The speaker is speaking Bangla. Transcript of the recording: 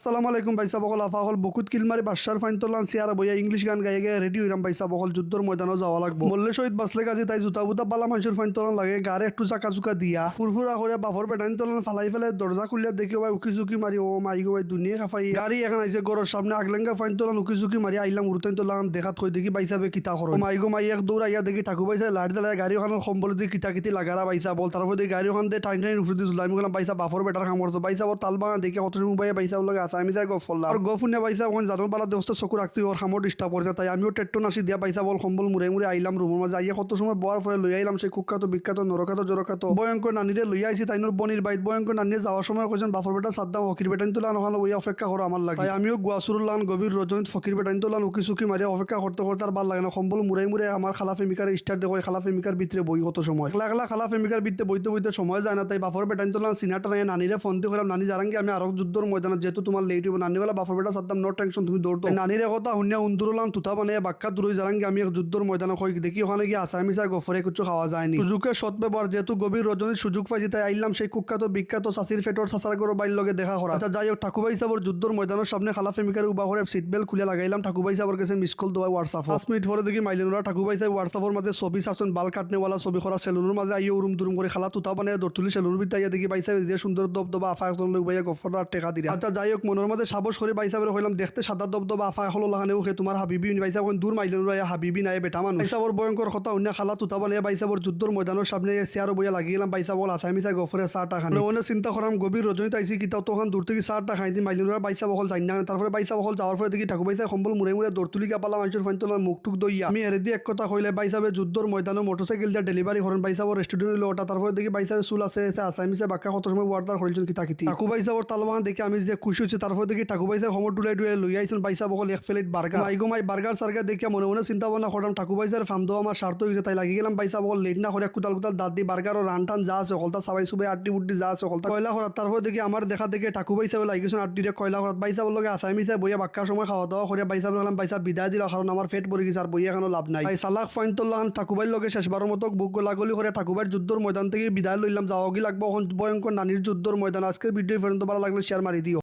আসসালামু আলাইকুম ভাই সাবকল আফাকল বহুত কিলমারি বাদশার ফাইন তোলান সিয়ার বইয়া ইংলিশ গান গাইয়ে গায়ে রেডি হইরাম ভাই সাবকল যুদ্ধর ময়দানও যাওয়া লাগবো মল্লে শহীদ বাসলে কাজে তাই জুতা বুতা বালা মানুষের ফাইন তোলান লাগে গারে একটু চাকা চুকা দিয়া ফুরফুরা করে বাফর বেটাইন তোলান ফালাই ফেলে দরজা খুলিয়া দেখি ভাই উকি ঝুঁকি মারি ও মাই গো ভাই দুনিয়া খাফাই গাড়ি এখন আইছে গরর সামনে আগলেঙ্গা ফাইন তোলান উকি ঝুঁকি মারি আইলাম উরতাইন তোলান দেখাত কই দেখি বাইসাবে কিতা করো মাই গো মাই এক দৌড় আইয়া দেখি ঠাকু বাইসা লাইট জ্বালায় গাড়ি ওখানে সম্বল দিয়ে কিতা কিতি লাগারা বাইসা বল তারপর দেখি গাড়ি ওখান দিয়ে টাইন টাইন উফরে দিয়ে জুলাই গেলাম বাইসা বাফর বেটার কাম করতো বাইসা ওর তালবানা দেখে কত সময় বাইয়া বাইসা লাগে আসা আমি যাই গফল্লা আর গফুনিয়া বাইসা ওখানে জানোর পালা দোস্ত চকু রাখতে ওর হামর ডিস্টার্ব করছে তাই আমিও টেট্টো নাসি দিয়া বাইসা বল সম্বল মুড়ে মুড়ে আইলাম রুমের মাঝে আইয়া কত সময় বয়ার পরে লই আইলাম সেই কুখ্যাত বিখ্যাত নরকাত জরকাত ভয়ঙ্কর নানিরে লইয়া আইছি তাইনোর বনির বাইত ভয়ঙ্কর নানিয়ে যাওয়ার সময় কইছেন বাফর বেটা সাদ্দাম ফকির বেটাইন তোলান ওখানে ওই অপেক্ষা করো আমার লাগে তাই আমিও গুয়াসুরুল্লান গভীর রজনীত ফকির বেটাইন তোলান উকি চুকি মারিয়া অপেক্ষা করতে করতে আর ভাল লাগে না সম্বল মুড়াই মুড়ে আমার খালা প্রেমিকার স্টার্ট দেখো খালা প্রেমিকার ভিতরে বই কত সময় একলা একলা খালা প্রেমিকার ভিতরে বইতে বইতে সময় যায় না তাই বাফর বেটাইন তোলান সিনাটা নাই নানিরে ফোন দিয়ে করলাম নানি জারাঙ্গি আমি আরো যুদ্ধর ময়দানে যেহেতু তোমার লেট হইব নানি বলা বাফর বেটা সাদ্দাম নো টেনশন তুমি দৌড়তো নানির কথা শুনিয়া উন্দুরলাম তুতা বানিয়ে বাক্কা দূরই জারাঙ্গি আমি এক যুদ্ধর ময়দানে কই দেখি ওখানে গিয়ে আসামিসা গফরে কিছু খাওয়া যায়নি সুযোগের সৎ ব্যবহার যেহেতু গভীর রজনীর সুযোগ পাইছি তাই আইলাম সেই কুখ্যাত বিখ্যাত চাষির ফেটর চাষার গরো বাইর লগে দেখা করা যাই হোক ঠাকুবাই সাবর যুদ্ধর ময়দানের সামনে খালা প্রেমিকার উবা করে সিট বেল্ট খুলে লাগাইলাম ঠাকুবাই সাবর কাছে মিস কল দেওয়া হোয়াটসঅ্যাপ 5 মিনিট পরে দেখি মাইলেনুরা ঠাকুবাই সাহেব হোয়াটসঅ্যাপের মাঝে ছবি ছাড়ছেন বাল কাটনেওয়ালা ছবি করা সেলুনের মাঝে আইয়ে উরুম দুরুম করে খালা তুতা বানিয়ে দর্তুলি সেলুন বিতাইয়া দেখি বাইসাব যে সুন্দর দবদবা আফা এখন লোক বাইয়া গফররা টেকা দিরা আচ্ছা যাই হোক মনের মাঝে সাবস করে বাইসাবের হইলাম দেখতে সাদা দবদবা আফা এখন লাগানেও সে তোমার হাবিবি বাইসাব দূর মাইলেনুরা হাবিবি নাই বেটা মানুষ বাইসাবর ভয়ঙ্কর কথা অন্য খালা তুতা বানিয়ে বাইসাবর যুদ্ধর ময়দানের সামনে চেয়ার বইয়া লাগিয়ে গেলাম বাইসা বল আসামিসা গফরে চাটা খান অনেক চিন্তা করাম গভীর রজনীত আইসি কিতাও তখন দূর থেকে চাটা খাই দিই মাইলেনুরা বাইসা বহল যাই না তারপরে বাইসা বহল যাওয়ার পরে দেখি ঠাকুর বাইসা সম্বল মুড়ে মুড়ে দৌড়তুলি পালা মানুষের ফাইন তোলার মুখ টুক দইয়া আমি এর দিয়ে এক কথা কইলে বাইসাবে যুদ্ধর ময়দানে মোটরসাইকেল দিয়ে ডেলিভারি করেন বাইসাবর রেস্টুরেন্ট ওটা তারপরে দেখি বাইসাবে চুল আছে আসামিসে বাক্কা কত সময় ওয়ার্ডার করেছেন কিতা কিতি ঠাকু বাইসাবর তালবান দেখি আমি যে খুশি হচ্ছে তারপরে দেখি ঠাকু বাইসা সমর ডুলাই ডুলাই লই আইছেন বাইসা বহল এক প্লেট বার্গার আইগো মাই বার্গার সার্গার দেখিয়া মনে মনে চিন্তা ভাবনা করলাম ঠাকু বাইসার ফার্ম দেওয়া আমার স্বার্থ হয়েছে তাই লাগি গেলাম বাইসা বহল লেট না করে কুতাল কুতাল দাঁত দিয়ে বার্গার ও রান টান যা আছে হলতা সবাই সুবে আটটি বুট্টি যা আছে হলতা কয়লা করার তারপরে দেখি আমার দেখা দেখে ঠাকু বাইসা লাগিয়েছেন আটটিরে কয়লা করাত বাইসা বল লগে আসামি সাহেব বইয়া বাক্কার সময় খাওয়া দাওয়া করে বাইসা বললাম বাইসা বিদায় দিল কারণ আমার পেট পড়ে গেছে আর বইয়া এখনো লাভ নাই সালাক ফাইন তোলাম ঠাকুবাইর লগে শেষবারের মতো বুক গোলাগুলি করে ঠাকুবাইর যুদ্ধর ময়দান থেকে বিদায় লইলাম যাওয়া লাগবো ভয়ঙ্কর নানির যুদ্ধর ময়দান আজকের ভিডিও পর্যন্ত ভালো লাগলে শেয়ার মারি দিও।